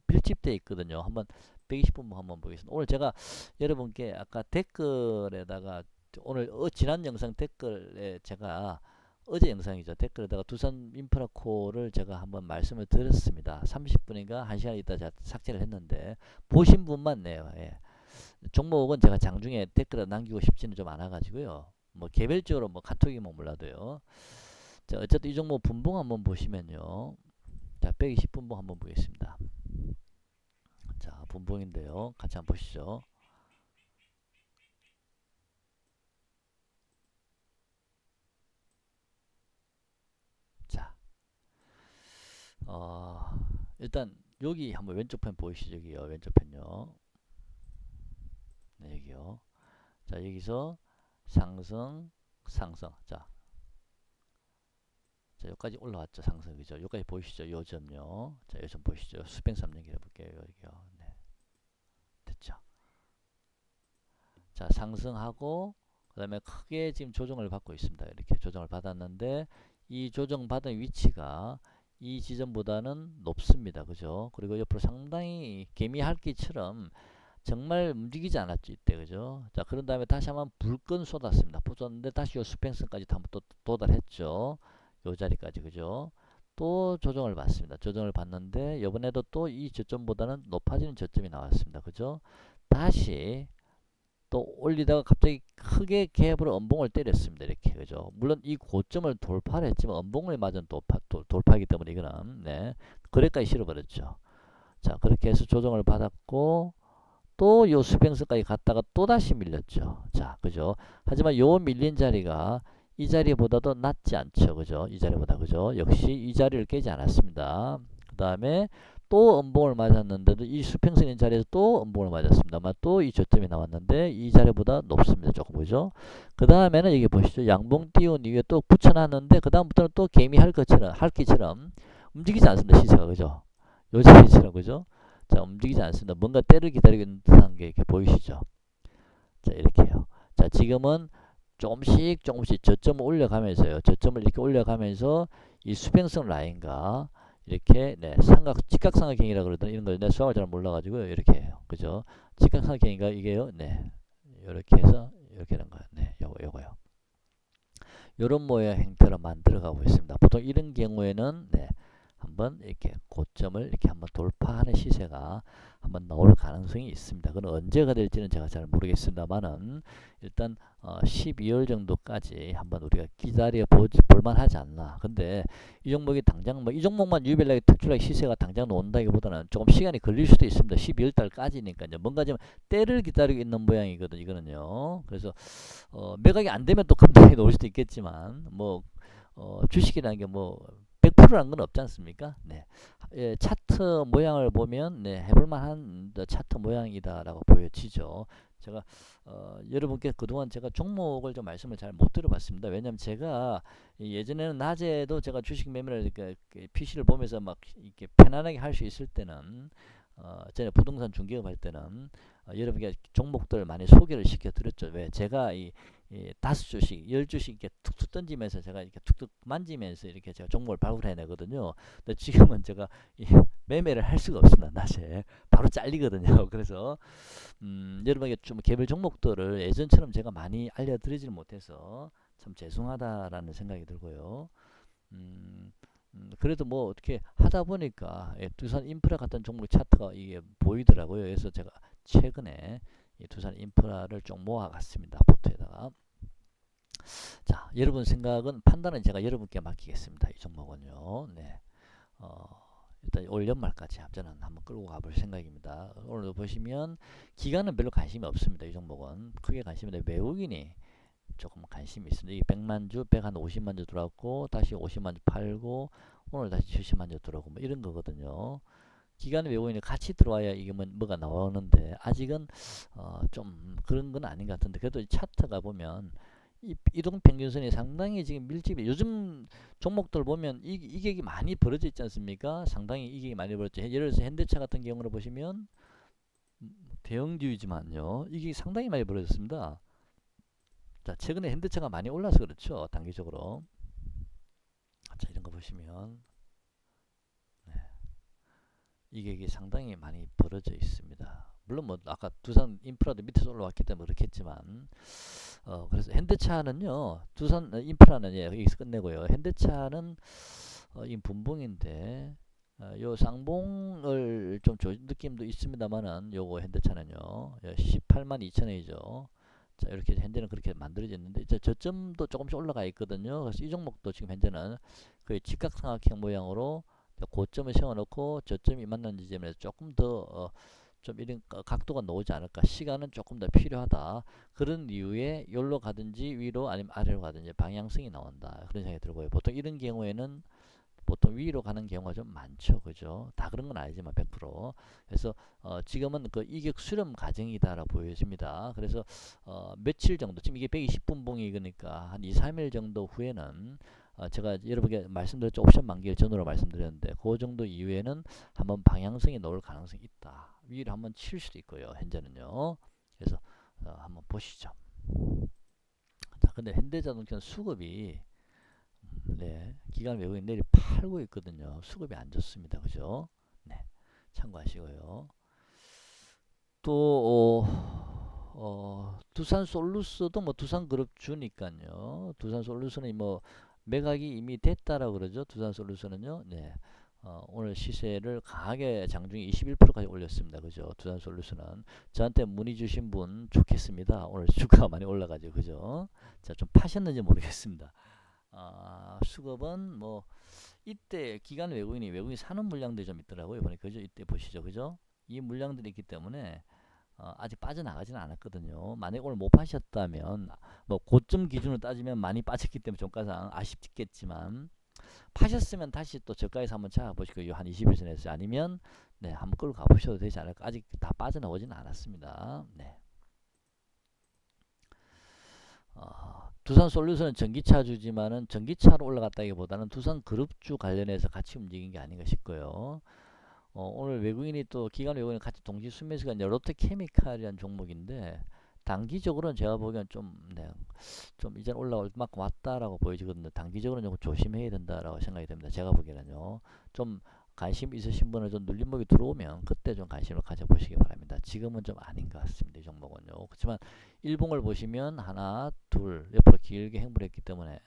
밀집되어 있거든요. 한번 120분 한번 보겠습니다. 오늘 제가 여러분께 아까 댓글에다가 오늘 지난 영상 댓글에 제가 어제 영상이죠. 댓글에다가 두산 인프라코를 제가 한번 말씀을 드렸습니다. 30분인가 1시간 있다 제가 삭제를 했는데 보신 분만 네요. 예. 종목은 제가 장중에 댓글을 남기고 싶지는 좀 않아가지고요. 뭐 개별적으로 뭐 카톡이면 몰라도요. 자, 어쨌든 이 종목 분봉 한번 보시면요. 자, 120분봉 한번 보겠습니다. 자, 분봉인데요. 같이 한번 보시죠. 자, 일단 여기 한번 왼쪽 편 보이시죠? 여기요. 왼쪽 편요. 네, 여기요. 자, 여기서 상승, 상승. 자, 여기까지 올라왔죠. 상승. 그죠? 여기까지 보이시죠? 요 점요. 자, 요 점 보이시죠? 수평3 연결해 볼게요. 여기요. 네. 됐죠? 자, 상승하고 그 다음에 크게 지금 조정을 받고 있습니다. 이렇게 조정을 받았는데 이 조정받은 위치가 이 지점보다는 높습니다. 그죠? 그리고 옆으로 상당히 개미핥기처럼 정말 움직이지 않았죠. 이때. 그죠? 자, 그런 다음에 다시 한번 불끈 쏟았습니다. 쏟았는데 다시 요 수평선까지 한번 또 도달했죠. 요 자리까지. 그죠? 또 조정을 받습니다. 조정을 받는데 이번에도 또 이 저점보다는 높아지는 저점이 나왔습니다. 그죠? 다시 또 올리다가 갑자기 크게 갭으로 음봉을 때렸습니다. 이렇게 그죠. 물론 이 고점을 돌파를 했지만 음봉을 맞은 돌파이기 때문에 이거는 네 거래까지 실어버렸죠. 자 그렇게 해서 조정을 받았고 또 요 수평선까지 갔다가 또 다시 밀렸죠. 자 그죠. 하지만 요 밀린 자리가 이 자리보다도 낮지 않죠. 그죠. 이 자리보다 그죠. 역시 이 자리를 깨지 않았습니다. 그 다음에 또 음봉을 맞았는데도 이 수평선인 자리에서 또 음봉을 맞았습니다만 또 이 저점이 나왔는데 이 자리보다 높습니다. 조금 그죠. 그 다음에는 여기 보시죠. 양봉 띄운 이후에 또 붙여놨는데 그 다음부터는 또 개미 할기처럼 움직이지 않습니다. 시세가 그죠. 요 자리처럼 그죠. 자 움직이지 않습니다. 뭔가 때를 기다리고 있는 듯한 게 이렇게 보이시죠. 자 이렇게요. 자 지금은 조금씩 저점을 올려가면서요. 저점을 이렇게 올려가면서 이 수평성 라인과 이렇게 네, 직각삼각형이라 그러더니 이런 걸 내 수학을 잘 몰라가지고 이렇게 해요. 그죠? 직각삼각형인가 이게요. 네, 이렇게 해서 이렇게 되는 거예요. 네, 요거요. 요런 모양 형태로 만들어가고 있습니다. 보통 이런 경우에는 네, 한번 이렇게 고점을 이렇게 한번 돌파하는 시세가 한번 나올 가능성이 있습니다. 그건 언제가 될지는 제가 잘 모르겠습니다만은 일단 12월 정도까지 한번 우리가 기다려 볼만하지 않나. 근데 이 종목이 당장 뭐 이 종목만 유별나게 특출나게 시세가 당장 나온다기보다는 조금 시간이 걸릴 수도 있습니다. 12월 달까지니까요. 뭔가 좀 때를 기다리고 있는 모양이거든 이거는요. 그래서 매각이 안 되면 또 급등이 나올 수도 있겠지만 뭐 주식이라는 게 뭐 100%라는 건 없지 않습니까? 네. 예, 차트 모양을 보면 네, 해볼 만한 차트 모양이다라고 보여지죠. 제가 여러분께 그동안 제가 종목을 좀 말씀을 잘 못 드려봤습니다. 왜냐하면 제가 예전에는 낮에도 제가 주식 매매를 이렇게 PC를 보면서 막 이렇게 편안하게 할 수 있을 때는 제가 부동산 중개업 할 때는 여러분께 종목들 많이 소개를 시켜 드렸죠. 왜 제가 이 5주씩 10주씩 이렇게 툭툭 던지면서 제가 이렇게 툭툭 만지면서 이렇게 제가 종목을 발굴해 내거든요. 근데 지금은 제가 이 매매를 할 수가 없습니다. 낮에 바로 잘리거든요. 그래서 여러분에게 좀 개별 종목들을 예전처럼 제가 많이 알려드리질 못해서 참 죄송하다라는 생각이 들고요. 음, 그래도 뭐 어떻게 하다 보니까 두산 인프라 같은 종목 차트가 이게 보이더라고요. 그래서 제가 최근에 이 두산 인프라를 좀 모아갔습니다. 포트에다가. 자, 여러분 생각은 판단은 제가 여러분께 맡기겠습니다. 이 종목은요. 네. 일단 올 연말까지 저는 한번 끌고 가볼 생각입니다. 오늘도 보시면 기간은 별로 관심이 없습니다. 이 종목은 크게 관심이 없는데 외국인이 조금 관심이 있습니다. 이 100만 주, 150만 주 들어왔고 다시 50만 주 팔고 오늘 다시 70만 주 들어오고 뭐 이런 거거든요. 기간 외국인이 같이 들어와야 이게 뭐가 나오는데 아직은 좀 그런 건 아닌 것 같은데 그래도 이 차트가 보면 이 이동평균선이 상당히 지금 밀집이 요즘 종목들 보면 이격이 많이 벌어져 있지 않습니까? 상당히 이격이 많이 벌어져. 예를 들어서 현대차 같은 경우를 보시면 대형주이지만요 이게 상당히 많이 벌어졌습니다. 자 최근에 현대차가 많이 올라서 그렇죠. 단기적으로. 자 이런 거 보시면 네. 이격이 상당히 많이 벌어져 있습니다. 물론 뭐 아까 두산 인프라도 밑에서 올라왔기 때문에 그렇겠지만 그래서 현대차는요 두산 인프라는 예, 여기서 끝내고요. 현대차는 이 분봉인데 요 쌍봉을 좀 느낌도 있습니다만은 요거 현대차는요 18만 2천원이죠. 자 이렇게 현재는 그렇게 만들어졌는데 이제 저점도 조금씩 올라가 있거든요. 그래서 이 종목도 지금 현재는 거의 직각삼각형 모양으로 고점을 세워놓고 저점이 만난 지점에서 조금 더 좀 이런 각도가 나오지 않을까. 시간은 조금 더 필요하다. 그런 이유에 여기로 가든지 위로 아니면 아래로 가든지 방향성이 나온다. 그런 생각이 들고요. 보통 이런 경우에는 보통 위로 가는 경우가 좀 많죠. 그죠? 다 그런 건 아니지만 100%. 그래서 지금은 그 이격 수렴 과정이다라고 보여집니다. 그래서 며칠 정도 지금 이게 120분봉이 그러니까 한 2, 3일 정도 후에는 제가 여러분께 말씀드렸죠. 옵션 만기일 전후로 말씀드렸는데 그 정도 이후에는 한번 방향성이 나올 가능성이 있다. 위로 한번 칠 수도 있고요. 현재는요. 그래서 한번 보시죠. 자, 근데 현대자동차는 수급이 네, 기관 외국인들이 팔고 있거든요. 수급이 안 좋습니다. 그죠? 네, 참고하시고요. 또 두산 솔루스도 뭐 두산그룹 주니까요. 두산 솔루스는 뭐 매각이 이미 됐다라고 그러죠. 두산 솔루스는요. 네. 오늘 시세를 강하게 장중에 21%까지 올렸습니다. 그죠? 두산솔루션은 저한테 문의 주신 분 좋겠습니다. 오늘 주가가 많이 올라가죠. 그죠? 자, 좀 파셨는지 모르겠습니다. 수급은 뭐 이때 기관 외국인이 사는 물량들이 좀 있더라고요. 보니까 그죠? 이때 보시죠. 그죠? 이 물량들이 있기 때문에 아직 빠져나가지는 않았거든요. 만약 오늘 못 파셨다면 뭐 고점 기준으로 따지면 많이 빠졌기 때문에 종가상 아쉽겠지만 파셨으면 다시 또 저가에서 한번 찾아보시고 한 20일선에서 아니면 네, 한번 끌고 가보셔도 되지 않을까. 아직 다 빠져나오지는 않았습니다. 네. 두산솔루션은 전기차 주지만은 전기차로 올라갔다기보다는 두산그룹주 관련해서 같이 움직인 게 아닌가 싶고요. 오늘 외국인이 또 기관 외국인이 같이 동시 순매수가 이제 롯데케미칼이라는 종목인데 단기적으로는 제가 보기엔 좀 이제 올라올 만큼 왔다라고 보여지거든요. 단기적으로는 좀 조심해야 된다라고 생각이 됩니다. 제가 보기에는요. 좀 관심 있으신 분은 좀 눌림목이 들어오면 그때 좀 관심을 가져보시기 바랍니다. 지금은 좀 아닌 것 같습니다. 이 종목은요. 그렇지만 일봉을 보시면 하나, 둘 옆으로 길게 행보했기 때문에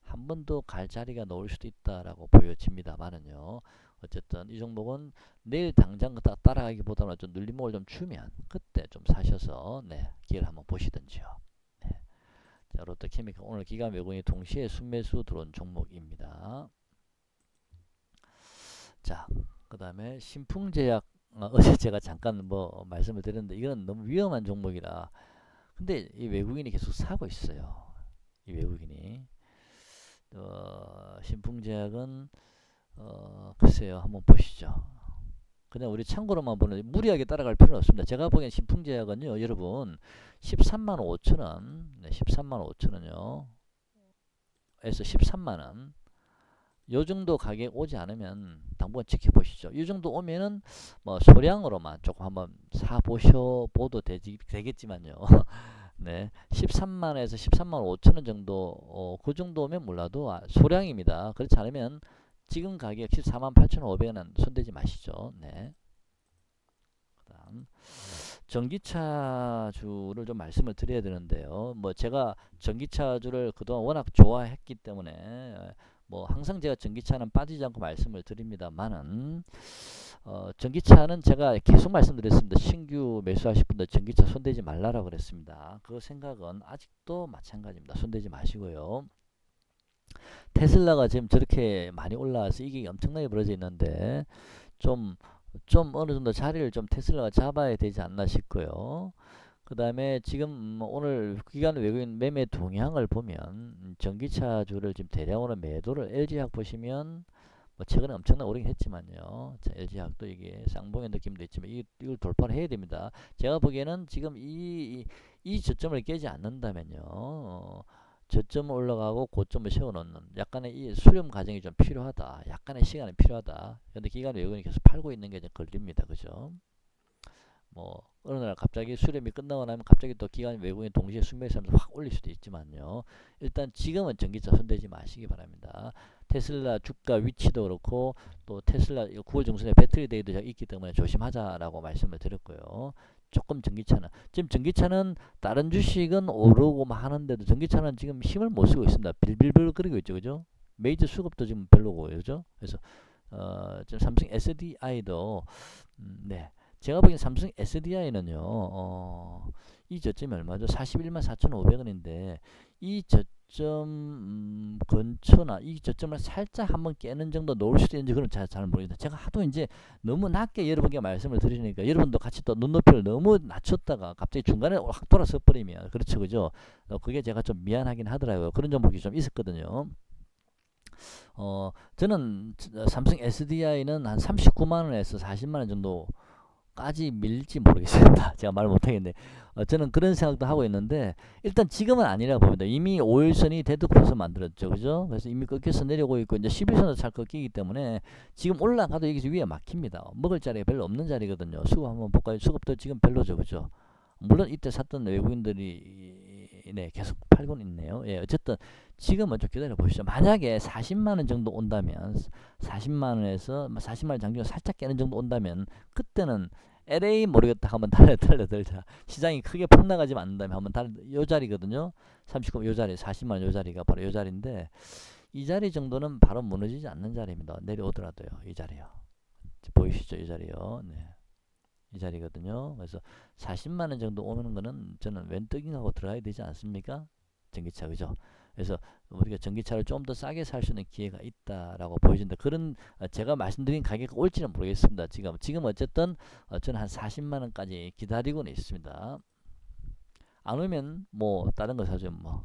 한 번 더 갈 자리가 나올 수도 있다라고 보여집니다만은요. 어쨌든 이 종목은 내일 당장 따라가기보다는 좀 눌림목을 좀 주면 그때 좀 사셔서 네, 기회를 한번 보시든지요. 네. 자, 롯데케미칼 오늘 기관 외국인이 동시에 순매수 들어온 종목입니다. 자, 그 다음에 신풍제약 어제 제가 잠깐 뭐 말씀을 드렸는데 이건 너무 위험한 종목이라 근데 이 외국인이 계속 사고 있어요. 이 외국인이 신풍제약은 글쎄요 한번 보시죠. 그냥 우리 참고로만 보는 무리하게 따라갈 필요는 없습니다. 제가 보기엔 신풍제약은요 여러분 13만 5천원 네, 13만 5천원요 에서 13만원 요 정도 가격 오지 않으면 당분간 지켜보시죠. 이 정도 오면은 뭐 소량으로만 조금 한번 사보셔도 되겠지만요. 네, 13만에서 13만 5천원 정도 그 정도면 몰라도 소량입니다. 그렇지 않으면 지금 가격 14만 8,500원은 손대지 마시죠. 네. 그다음 전기차주를 좀 말씀을 드려야 되는데요. 뭐 제가 전기차주를 그동안 워낙 좋아했기 때문에 뭐 항상 제가 전기차는 빠지지 않고 말씀을 드립니다만은 전기차는 제가 계속 말씀드렸습니다. 신규 매수하실 분들 전기차 손대지 말라라고 그랬습니다. 그 생각은 아직도 마찬가지입니다. 손대지 마시고요. 테슬라가 지금 저렇게 많이 올라와서 이게 엄청나게 벌어져 있는데 좀 어느 정도 자리를 좀 테슬라가 잡아야 되지 않나 싶고요. 그 다음에 지금 오늘 기관 외국인 매매 동향을 보면 전기차주를 지금 대량으로 매도를 LG화학 보시면 뭐 최근에 엄청나게 오르긴 했지만요. 자, LG화학도 이게 쌍봉의 느낌도 있지만 이걸 돌파를 해야 됩니다. 제가 보기에는 지금 이 저점을 깨지 않는다면요. 저점을 올라가고 고점을 세워놓는 약간의 이 수렴 과정이 좀 필요하다. 약간의 시간이 필요하다. 근데 기관 외국인이 계속 팔고 있는 게 좀 걸립니다. 그죠? 뭐 어느 날 갑자기 수렴이 끝나고 나면 갑자기 또 기관 외국인 동시에 순매수하면서 확 올릴 수도 있지만요. 일단 지금은 전기차 손대지 마시기 바랍니다. 테슬라 주가 위치도 그렇고 또 테슬라 9월 중순에 배터리 데이도 있기 때문에 조심하자라고 말씀을 드렸고요. 조금 지금 전기차는 다른 주식은 오르고 하는데도 전기차는 지금 힘을 못 쓰고 있습니다. 빌빌빌 거리고 있죠. 그죠? 메이저 수급도 지금 별로고 그죠? 그래서 지금 삼성 SDI도 네. 제가 보기엔 삼성 SDI는요, 이 저점이 얼마죠? 41만 4,500원인데, 이 저점 근처나 이 저점을 살짝 한번 깨는 정도 놓을 수도 있는지 그건 잘 모르겠다. 제가 하도 이제 너무 낮게 여러분께 말씀을 드리니까 여러분도 같이 또 눈높이를 너무 낮췄다가 갑자기 중간에 확 돌아서 버리면, 그렇죠, 그죠? 그게 제가 좀 미안하긴 하더라고요. 그런 종목이 좀 있었거든요. 저는 삼성 SDI는 한 39만원에서 40만원 정도 까지 밀지 모르겠습니다. 제가 말 못하겠네. 저는 그런 생각도 하고 있는데 일단 지금은 아니라고 봅니다. 이미 5일선이 데드크로스 만들었죠. 그죠? 그래서 이미 꺾여서 내려오고 있고 이제 11선도 잘 꺾이기 때문에 지금 올라가도 여기서 위에 막힙니다. 먹을 자리가 별로 없는 자리거든요. 수급 한번 볼까요? 수급도 지금 별로죠. 그죠? 물론 이때 샀던 외국인들이 네, 계속 팔고 있네요. 예, 어쨌든 지금은 좀 기다려 보시죠. 만약에 40만원 정도 온다면 40만원에서 40만원 장중에 살짝 깨는 정도 온다면 그때는 LA 모르겠다 하면 달려들자. 시장이 크게 폭락하지 않는다면 한번 요 자리거든요. 39만 요 자리 40만원 요 자리가 바로 요 자리인데 이 자리 정도는 바로 무너지지 않는 자리입니다. 내려오더라도요. 이 자리요. 보이시죠? 이 자리요. 네. 이 자리거든요. 그래서 40만 원 정도 오는 거는 저는 웬뜨깅하고 들어가야 되지 않습니까? 전기차, 그죠? 그래서 우리가 전기차를 좀 더 싸게 살 수 있는 기회가 있다라고 보여진다. 그런 제가 말씀드린 가격이 올지는 모르겠습니다. 지금 어쨌든 저는 한 40만 원까지 기다리고는 있습니다. 안 오면 뭐 다른 거 사죠. 뭐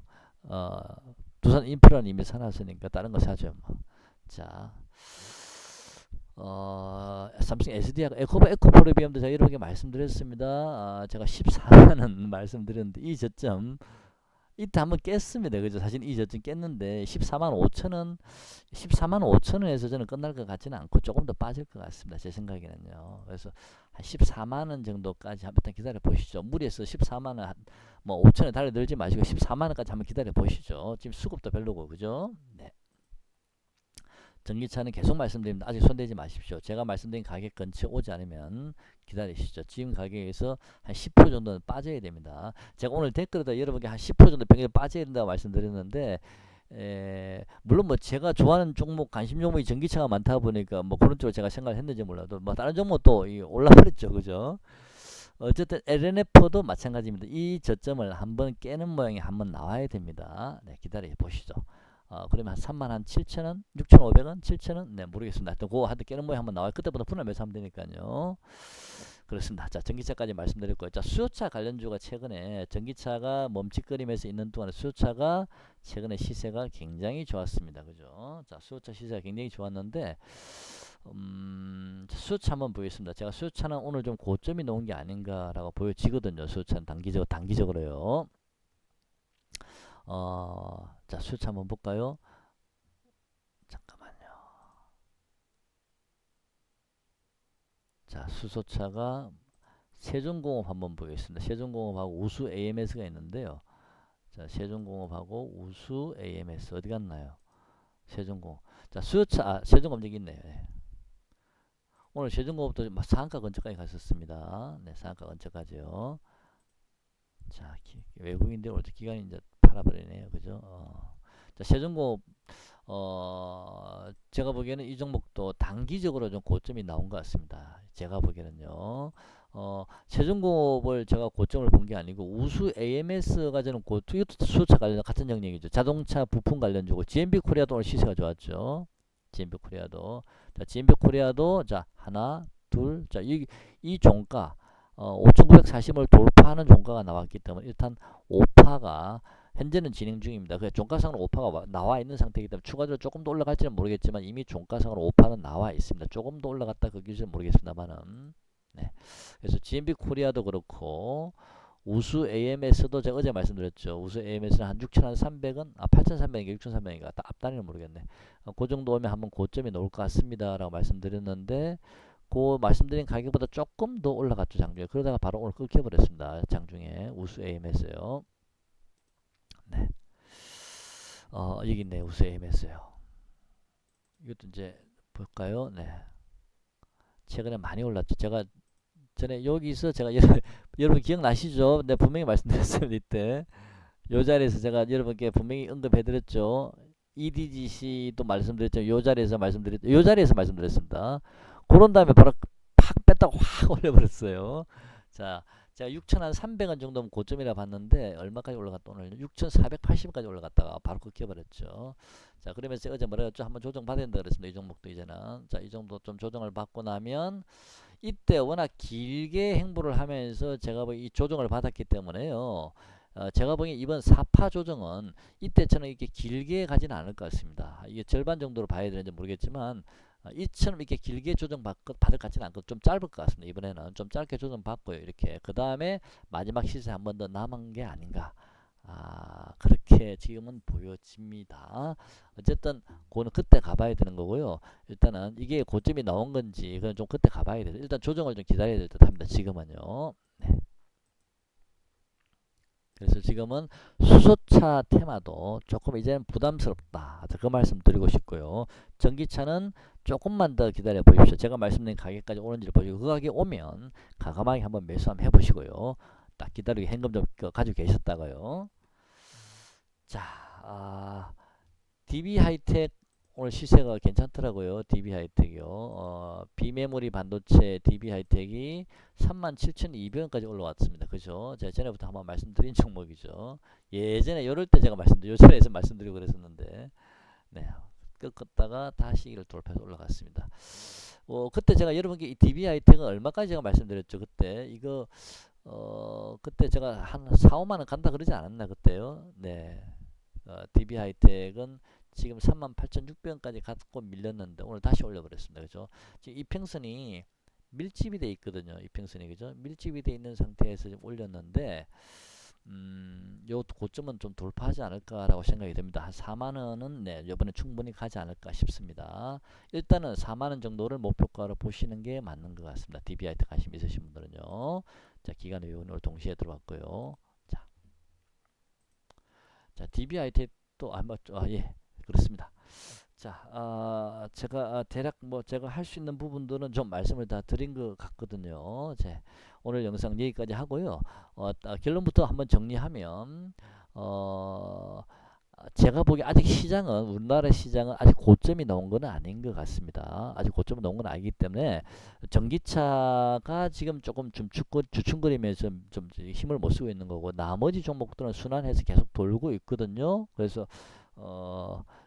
두산 인프라는 이미 사놨으니까 다른 거 사죠. 뭐. 자. 삼성 SD하고 에코프로비움도 제가 이렇게 말씀드렸습니다. 제가 14만원 말씀드렸는데 이 저점 이때 한번 깼습니다. 그죠? 사실 이 저점 깼는데 14만 5천원 14만 5천원에서 저는 끝날 것 같지는 않고 조금 더 빠질 것 같습니다. 제 생각에는요. 그래서 한 14만원 정도까지 한번 기다려 보시죠. 무리해서 14만원 뭐 5천원 달려들지 마시고 14만원까지 한번 기다려 보시죠. 지금 수급도 별로고 그죠? 네. 전기차는 계속 말씀드립니다. 아직 손대지 마십시오. 제가 말씀드린 가격 근처 오지 않으면 기다리시죠. 지금 가격에서 한 10% 정도는 빠져야 됩니다. 제가 오늘 댓글에다 여러분께 한 10% 정도 평균 빠져야 된다고 말씀드렸는데 물론 뭐 제가 좋아하는 종목 관심 종목이 전기차가 많다 보니까 뭐 그런 쪽으로 제가 생각을 했는지 몰라도 뭐 다른 종목도 올라버렸죠. 그죠? 어쨌든 LNF도 마찬가지입니다. 이 저점을 한번 깨는 모양이 한번 나와야 됩니다. 네, 기다려 보시죠. 그러면 한 3만 한 7천원, 6,500원, 7천원? 네, 모르겠습니다. 하여튼 그거 한테 깨는 모양 한번 나와요. 그때부터 분할 매수하면 되니까요. 그렇습니다. 자, 전기차까지 말씀드렸고요. 자, 수요차 관련주가 최근에 전기차가 멈칫거리면서 있는 동안에 수요차가 최근에 시세가 굉장히 좋았습니다. 그죠? 자, 수요차 시세가 굉장히 좋았는데 수요차 한번 보겠습니다. 제가 수요차는 오늘 좀 고점이 나온 게 아닌가라고 보여지거든요. 수요차는 단기적으로요. 자, 수요차 한번 볼까요? 잠깐만요. 자, 수소차가 세종공업 한번 보겠습니다. 세종공업하고 우수 AMS가 있는데요. 자, 세종공업하고 우수 AMS 어디 갔나요? 세종공업. 자, 수요차, 세종공업 여기 있네요. 네. 오늘 세종공업도 상한가 근처까지 갔었습니다. 네, 상한가 근처까지요. 자, 외국인들 오늘 기간이 이제 팔아버리네요. 그죠? 자, 세종공업 제가 보기에는 이 종목도 단기적으로 좀 고점이 나온 것 같습니다. 제가 보기에는요. 세종공업을 제가 고점을 본 게 아니고 우수 AMS가 저는 이것도 수소차 관련 같은 영역이죠. 자동차 부품 관련주고 GMB 코리아도 오늘 시세가 좋았죠. GMB 코리아도 자 GMB 코리아도 자 하나 둘 자 이 종가 5,940을 돌파하는 종가가 나왔기 때문에 일단 오파가 현재는 진행 중입니다. 그 종가상으로 오파가 나와 있는 상태이기 때문에 추가적으로 조금 더 올라갈지는 모르겠지만 이미 종가상으로 오파는 나와 있습니다. 조금 더 올라갔다 그길지는 모르겠습니다만은 네. 그래서 GMB 코리아도 그렇고 우수 AMS도 제가 어제 말씀드렸죠. 우수 AMS는 한 6,300원, 8,300원인가 6,300원인가 앞단위는 모르겠네. 그 정도 오면 한번 고점이 나올 것 같습니다라고 말씀드렸는데 그 말씀드린 가격보다 조금 더 올라갔죠. 장중에. 그러다가 바로 오늘 끊겨버렸습니다. 장중에 우수 AMS요. 네. 여기 있네. 우수 AMS요. 이것도 이제 볼까요? 네. 최근에 많이 올랐죠. 제가 전에 여기서 제가 여러분 기억나시죠? 네, 분명히 말씀드렸습니다. 이때 요 자리에서 제가 여러분께 분명히 언급해드렸죠. EDGC도 말씀드렸죠. 요 자리에서 말씀드렸죠. 요 자리에서 말씀드렸습니다. 그런 다음에 바로 팍 뺐다가 확 올려버렸어요. 자, 제가 6,300원 정도면 고점이라 봤는데 얼마까지 올라갔다 오늘 6,480원까지 올라갔다가 바로 끊겨버렸죠. 자, 그러면서 어제 뭐라 했죠? 한번 조정 받아야 된다 그랬습니다. 이 종목도 이제는. 자, 이 정도 좀 조정을 받고 나면 이때 워낙 길게 행보를 하면서 제가 이 조정을 받았기 때문에요. 제가 보기엔 이번 4파 조정은 이때 저는 이렇게 길게 가지는 않을 것 같습니다. 이게 절반 정도로 봐야 되는지 모르겠지만 이처럼 이렇게 길게 조정받을 것 같지는 않고 좀 짧을 것 같습니다. 이번에는 좀 짧게 조정받고요. 이렇게 그 다음에 마지막 시세 한 번 더 남은 게 아닌가. 그렇게 지금은 보여집니다. 어쨌든 그거는 그때 가봐야 되는 거고요. 일단은 이게 고점이 나온 건지 그건 좀 그때 가봐야 돼요. 일단 조정을 좀 기다려야 될 듯 합니다. 지금은요. 네. 그래서 지금은 수소차 테마도 조금 이제는 부담스럽다. 그 말씀 드리고 싶고요. 전기차는 조금만 더 기다려 보십시오. 제가 말씀드린 가격까지 오는지를 보시고 그 가격이 오면 과감하게 한번 매수 한번 해보시고요. 딱 기다리고 현금 좀 가지고 계셨다가요. 자, DB 하이텍 오늘 시세가 괜찮더라고요. DB 하이텍이요. 비메모리 반도체 DB 하이텍이 37,200원까지 올라왔습니다. 그죠? 제가 전에부터 한번 말씀드린 종목이죠. 예전에 요럴 때 제가 요 자리에서 말씀드리고 그랬었는데, 네, 꺾었다가 다시 이를 돌파해서 올라갔습니다. 그때 제가 여러분께 이 DB 하이텍은 얼마까지 제가 말씀드렸죠? 그때 이거 그때 제가 한 4, 5만 원 간다 그러지 않았나 그때요? 네. DB 하이텍은 지금 38,600원까지 갔고 밀렸는데 오늘 다시 올려버렸습니다. 그죠? 지금 이평선이 밀집이 돼 있거든요. 이평선이 그죠? 밀집이 돼 있는 상태에서 지금 올렸는데 요 고점은 좀 돌파하지 않을까라고 생각이 됩니다. 한 4만 원은 네, 이번에 충분히 가지 않을까 싶습니다. 일단은 4만 원 정도를 목표가로 보시는 게 맞는 것 같습니다. DB 하이텍 관심 있으신 분들은요. 자, 기간 외 오늘 동시에 들어왔고요. 자, DB 하이텍도 예, 그렇습니다. 자, 제가 대략 제가 할 수 있는 부분들은 좀 말씀을 다 드린 것 같거든요. 오늘 영상 여기까지 하고요. 결론부터 한번 정리하면 제가 보기에 아직 시장은 우리나라 시장은 아직 고점이 나온 건 아닌 것 같습니다. 아직 고점이 나온 건 아니기 때문에 전기차가 지금 조금 좀 주춤거리면서 좀 힘을 못 쓰고 있는 거고 나머지 종목들은 순환해서 계속 돌고 있거든요. 그래서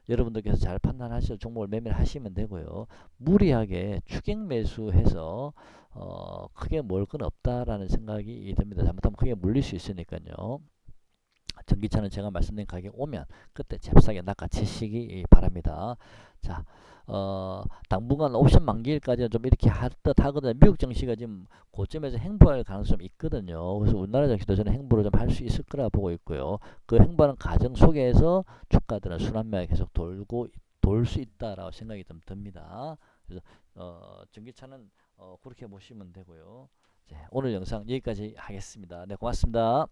여러분들께서 잘 판단하셔서 종목을 매매를 하시면 되고요. 무리하게 추격 매수해서 크게 몰 건 없다라는 생각이 듭니다. 잘못하면 크게 물릴 수 있으니까요. 전기차는 제가 말씀드린 가격에 오면 그때 잽싸게 낚아채시기 바랍니다. 자, 당분간 옵션 만기일까지는 좀 이렇게 할 듯 하거든요. 미국 증시가 지금 고점에서 행보할 가능성이 있거든요. 그래서 우리나라 증시도 저는 행보를 좀 할 수 있을 거라 보고 있고요. 그 행보하는 과정 속에서 주가들은 순환매가 계속 돌 수 있다라고 생각이 좀 듭니다. 그래서 전기차는 그렇게 보시면 되고요. 오늘 영상 여기까지 하겠습니다. 네, 고맙습니다.